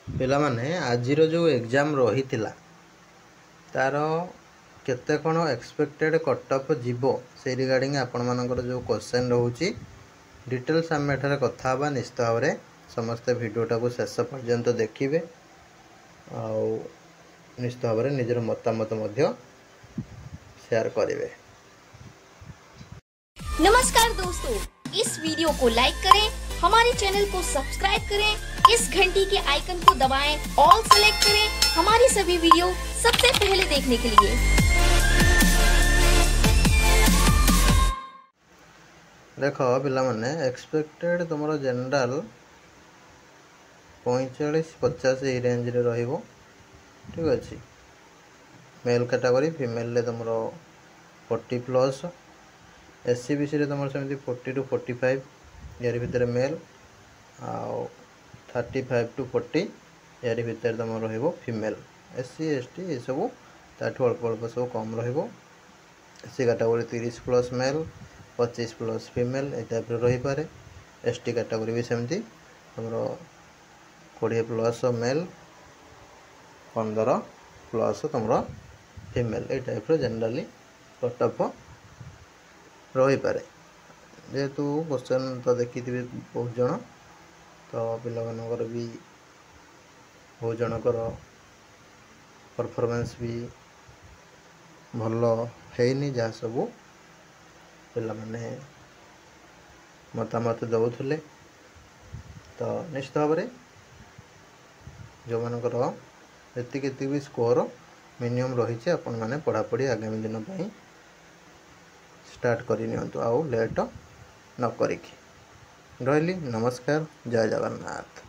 पिला माने आजिर जो एग्जाम रही तार केते कौन एक्सपेक्टेड कटअप जीवो से रिगार्डिंग आपण मानकर जो क्वेश्चन रोचे डिटेल्स आम एठारे कथा हवा निश्चित भाव में समस्ते भिडियोटा को शेष पर्यंत देखिए आउ निश्चित भाव में निजर मतामत शेयर करेंगे। नमस्कार दोस्तों, इस वीडियो को लाइक करें, हमारे चैनल को सब्सक्राइब करें, इस घंटी के आइकन को दबाएं, ऑल सेलेक्ट करें हमारी सभी वीडियो सबसे पहले देखने के लिए। देखो पिला माने एक्सपेक्टेड तुम जनरल 45-50 ये रेंज रे रहिबो। ठीक अच्छे मेल कैटेगरी फीमेल रे तुम 40+ एससी बीसी रे तुम सेमती 40 to 45 यार भितर मेल आउ 35 to 40 यार भितर तुम रहिबो फीमेल। एससी एसटी ये सब ताठू अल्प अल्प सब कम रहिबो। एससी कैटेगरी 30+ मेल 25+ फीमेल ये टाइप रही पारे। एसटी कैटेगरी भी सेमती तुम 20+ मेल 15+ तुम फीमेल ये टाइप जनरली कटअप रही पारे। जेहेतु क्वेश्चन तो देखी थी बहुत जन तो पिलाମାନଙ୍କର भी बहुत जनकर परफॉर्मेंस भी भल है जहाँ सब पिला माने मतामत दौले तो निश्चित भाव में जो मानकर एति भी स्कोर मिनिमम रही आपण मैंने पढ़ापढ़ी आगामी दिन पर स्टार्ट करनी आउ लेट न करी रही। नमस्कार, जय जगन्नाथ।